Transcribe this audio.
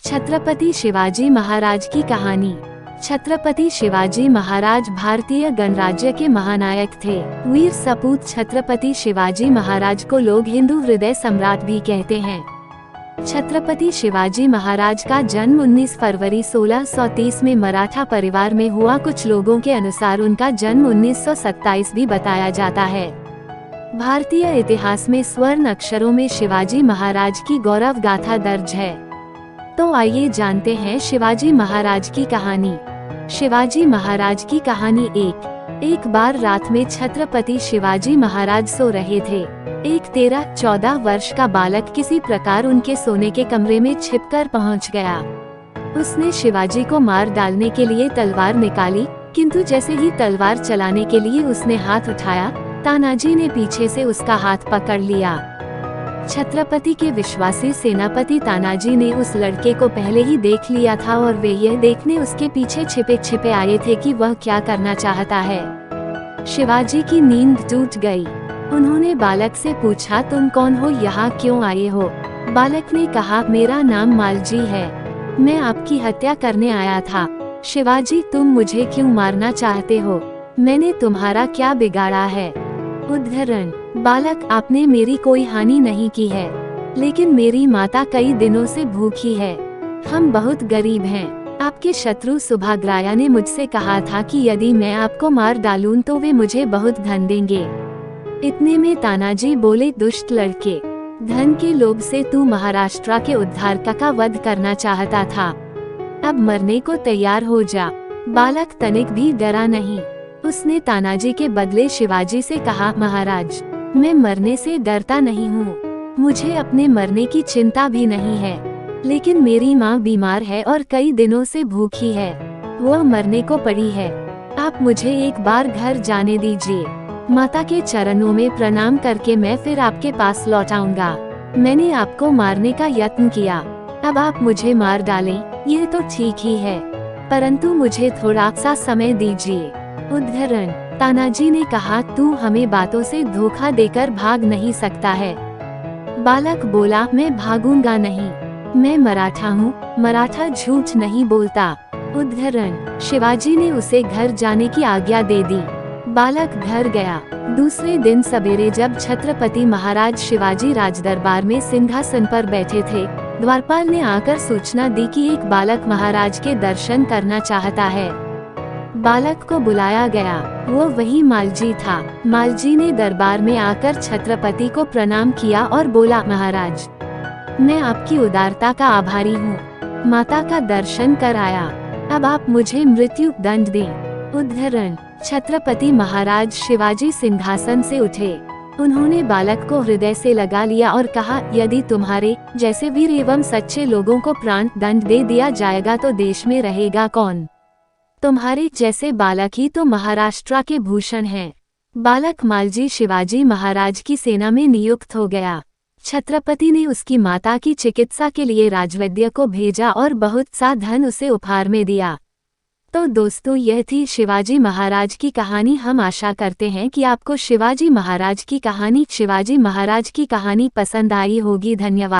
छत्रपति शिवाजी महाराज की कहानी। छत्रपति शिवाजी महाराज भारतीय गणराज्य के महानायक थे। वीर सपूत छत्रपति शिवाजी महाराज को लोग हिंदू हृदय सम्राट भी कहते हैं। छत्रपति शिवाजी महाराज का जन्म 19 फरवरी 1630 में मराठा परिवार में हुआ। कुछ लोगों के अनुसार उनका जन्म 1927 भी बताया जाता है। भारतीय इतिहास में स्वर्ण अक्षरों में शिवाजी महाराज की गौरव गाथा दर्ज है। तो आइए जानते हैं शिवाजी महाराज की कहानी। शिवाजी महाराज की कहानी। एक बार रात में छत्रपति शिवाजी महाराज सो रहे थे। एक 13-14 वर्ष का बालक किसी प्रकार उनके सोने के कमरे में छिपकर पहुंच गया। उसने शिवाजी को मार डालने के लिए तलवार निकाली, किंतु जैसे ही तलवार चलाने के लिए उसने हाथ उठाया, तानाजी ने पीछे से उसका हाथ पकड़ लिया। छत्रपति के विश्वासी सेनापति तानाजी ने उस लड़के को पहले ही देख लिया था और वे यह देखने उसके पीछे छिपे छिपे आए थे कि वह क्या करना चाहता है। शिवाजी की नींद टूट गई। उन्होंने बालक से पूछा, तुम कौन हो, यहाँ क्यों आए हो? बालक ने कहा, मेरा नाम मालजी है, मैं आपकी हत्या करने आया था। शिवाजी, तुम मुझे क्यों मारना चाहते हो? मैंने तुम्हारा क्या बिगाड़ा है? उद्धरण। बालक, आपने मेरी कोई हानि नहीं की है, लेकिन मेरी माता कई दिनों से भूखी है। हम बहुत गरीब हैं। आपके शत्रु सुभाग्राया ने मुझसे कहा था कि यदि मैं आपको मार डालूं तो वे मुझे बहुत धन देंगे। इतने में तानाजी बोले, दुष्ट लड़के, धन के लोभ से तू महाराष्ट्र के उद्धारक का वध करना चाहता था, अब मरने को तैयार हो जा। बालक तनिक भी डरा नहीं। उसने तानाजी के बदले शिवाजी से कहा, महाराज, मैं मरने से डरता नहीं हूँ, मुझे अपने मरने की चिंता भी नहीं है, लेकिन मेरी माँ बीमार है और कई दिनों से भूखी है, वह मरने को पड़ी है। आप मुझे एक बार घर जाने दीजिए। माता के चरणों में प्रणाम करके मैं फिर आपके पास लौट आऊंगा। मैंने आपको मारने का यत्न किया, अब आप मुझे मार डालें, यह तो ठीक ही है, परंतु मुझे थोड़ा सा समय दीजिए। उद्धरण। तानाजी ने कहा, तू हमें बातों से धोखा देकर भाग नहीं सकता है। बालक बोला, मैं भागूंगा नहीं, मैं मराठा हूँ, मराठा झूठ नहीं बोलता। उद्धरण। शिवाजी ने उसे घर जाने की आज्ञा दे दी। बालक घर गया। दूसरे दिन सवेरे जब छत्रपति महाराज शिवाजी राजदरबार में सिंहासन पर बैठे थे, द्वारपाल ने आकर सूचना दी कि एक बालक महाराज के दर्शन करना चाहता है। बालक को बुलाया गया। वो वही मालजी था। मालजी ने दरबार में आकर छत्रपति को प्रणाम किया और बोला, महाराज, मैं आपकी उदारता का आभारी हूँ, माता का दर्शन कर आया, अब आप मुझे मृत्यु दंड दें। उद्धरण। छत्रपति महाराज शिवाजी सिंहासन से उठे। उन्होंने बालक को हृदय से लगा लिया और कहा, यदि तुम्हारे जैसे वीर एवं सच्चे लोगों को प्राण दंड दे दिया जाएगा तो देश में रहेगा कौन? तुम्हारे जैसे बालक ही तो महाराष्ट्र के भूषण हैं। बालक मालजी शिवाजी महाराज की सेना में नियुक्त हो गया। छत्रपति ने उसकी माता की चिकित्सा के लिए राजवैद्य को भेजा और बहुत सा धन उसे उपहार में दिया। तो दोस्तों, यह थी शिवाजी महाराज की कहानी। हम आशा करते हैं कि आपको शिवाजी महाराज की कहानी पसंद आई होगी। धन्यवाद।